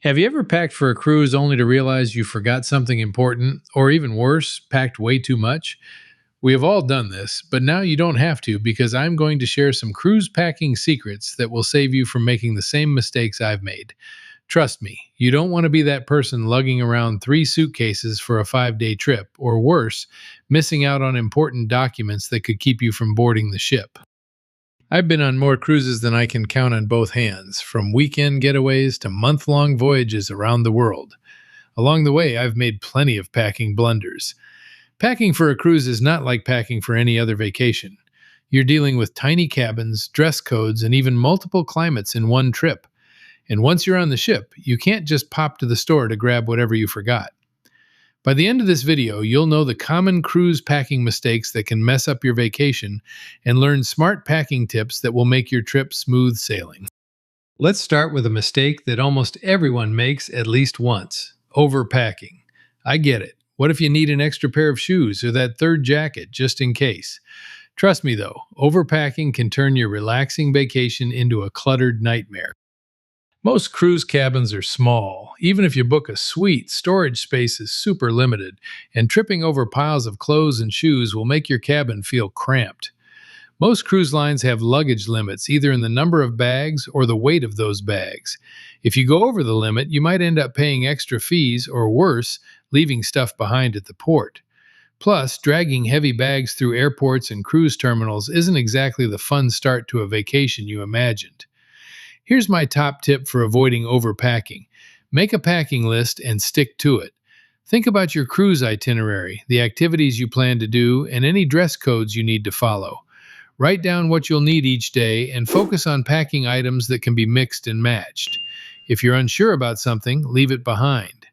Have you ever packed for a cruise only to realize you forgot something important, or even worse, packed way too much? We have all done this, but now you don't have to because I'm going to share some cruise packing secrets that will save you from making the same mistakes I've made. Trust me, you don't want to be that person lugging around 3 suitcases for a 5 day trip, or worse, missing out on important documents that could keep you from boarding the ship. I've been on more cruises than I can count on both hands, from weekend getaways to month long voyages around the world. Along the way, I've made plenty of packing blunders. Packing for a cruise is not like packing for any other vacation. You're dealing with tiny cabins, dress codes, and even multiple climates in one trip. And once you're on the ship, you can't just pop to the store to grab whatever you forgot. By the end of this video, you'll know the common cruise packing mistakes that can mess up your vacation and learn smart packing tips that will make your trip smooth sailing. Let's start with a mistake that almost everyone makes at least once: overpacking. I get it. What if you need an extra pair of shoes or that third jacket just in case? Trust me though, overpacking can turn your relaxing vacation into a cluttered nightmare. Most cruise cabins are small. Even if you book a suite, storage space is super limited, and tripping over piles of clothes and shoes will make your cabin feel cramped. Most cruise lines have luggage limits, either in the number of bags or the weight of those bags. If you go over the limit, you might end up paying extra fees, or worse, leaving stuff behind at the port. Plus, dragging heavy bags through airports and cruise terminals isn't exactly the fun start to a vacation you imagined. Here's my top tip for avoiding overpacking: make a packing list and stick to it. Think about your cruise itinerary, the activities you plan to do, and any dress codes you need to follow. Write down what you'll need each day and focus on packing items that can be mixed and matched. If you're unsure about something, leave it behind.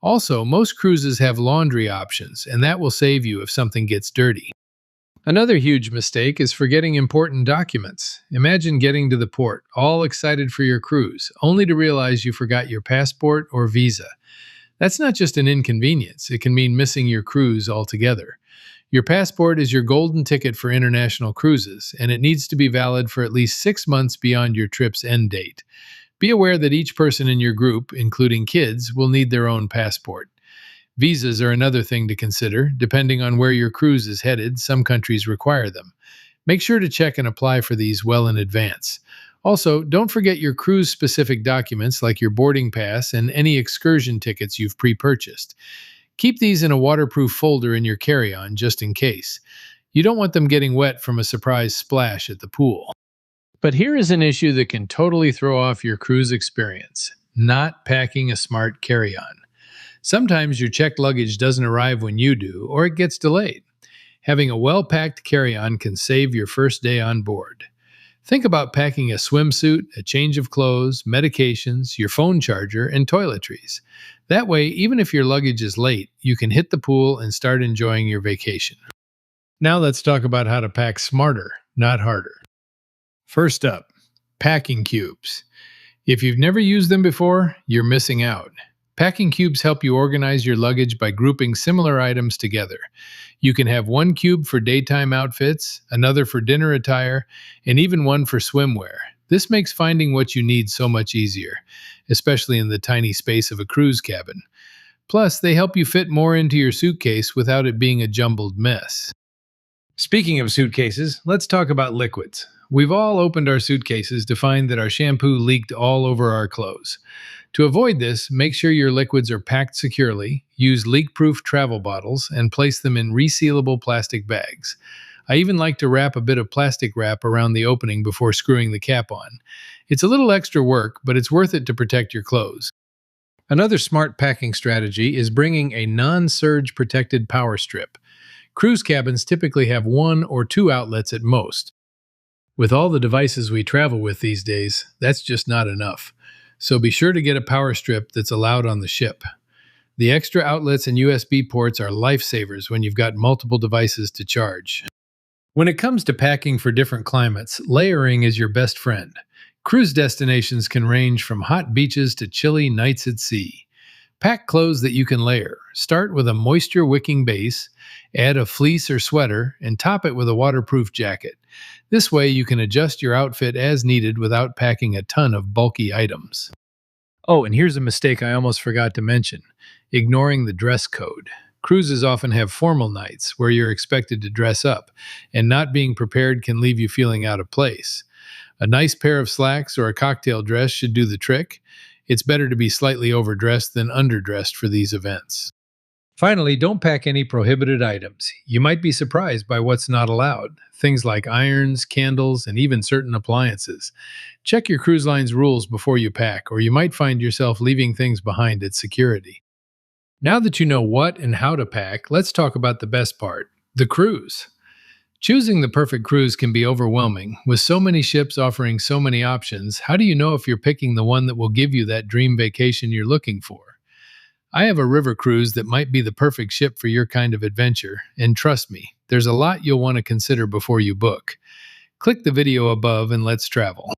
Also, most cruises have laundry options, and that will save you if something gets dirty. Another huge mistake is forgetting important documents. Imagine getting to the port, all excited for your cruise, only to realize you forgot your passport or visa. That's not just an inconvenience, it can mean missing your cruise altogether. Your passport is your golden ticket for international cruises, and it needs to be valid for at least 6 months beyond your trip's end date. Be aware that each person in your group, including kids, will need their own passport. Visas are another thing to consider. Depending on where your cruise is headed, some countries require them. Make sure to check and apply for these well in advance. Also, don't forget your cruise-specific documents like your boarding pass and any excursion tickets you've pre-purchased. Keep these in a waterproof folder in your carry-on just in case. You don't want them getting wet from a surprise splash at the pool. But here is an issue that can totally throw off your cruise experience: not packing a smart carry-on. Sometimes your checked luggage doesn't arrive when you do, or it gets delayed. Having a well-packed carry-on can save your first day on board. Think about packing a swimsuit, a change of clothes, medications, your phone charger, and toiletries. That way, even if your luggage is late, you can hit the pool and start enjoying your vacation. Now let's talk about how to pack smarter, not harder. First up, packing cubes. If you've never used them before, you're missing out. Packing cubes help you organize your luggage by grouping similar items together. You can have one cube for daytime outfits, another for dinner attire, and even one for swimwear. This makes finding what you need so much easier, especially in the tiny space of a cruise cabin. Plus, they help you fit more into your suitcase without it being a jumbled mess. Speaking of suitcases, let's talk about liquids. We've all opened our suitcases to find that our shampoo leaked all over our clothes. To avoid this, make sure your liquids are packed securely, use leak-proof travel bottles, and place them in resealable plastic bags. I even like to wrap a bit of plastic wrap around the opening before screwing the cap on. It's a little extra work, but it's worth it to protect your clothes. Another smart packing strategy is bringing a non-surge protected power strip. Cruise cabins typically have 1 or 2 outlets at most. With all the devices we travel with these days, that's just not enough. So be sure to get a power strip that's allowed on the ship. The extra outlets and USB ports are lifesavers when you've got multiple devices to charge. When it comes to packing for different climates, layering is your best friend. Cruise destinations can range from hot beaches to chilly nights at sea. Pack clothes that you can layer. Start with a moisture-wicking base, add a fleece or sweater, and top it with a waterproof jacket. This way you can adjust your outfit as needed without packing a ton of bulky items. Oh, and here's a mistake I almost forgot to mention: ignoring the dress code. Cruises often have formal nights where you're expected to dress up, and not being prepared can leave you feeling out of place. A nice pair of slacks or a cocktail dress should do the trick. It's better to be slightly overdressed than underdressed for these events. Finally, don't pack any prohibited items. You might be surprised by what's not allowed. Things like irons, candles, and even certain appliances. Check your cruise line's rules before you pack, or you might find yourself leaving things behind at security. Now that you know what and how to pack, let's talk about the best part: the cruise. Choosing the perfect cruise can be overwhelming. With so many ships offering so many options, how do you know if you're picking the one that will give you that dream vacation you're looking for? I have a river cruise that might be the perfect ship for your kind of adventure, and trust me, there's a lot you'll want to consider before you book. Click the video above and let's travel.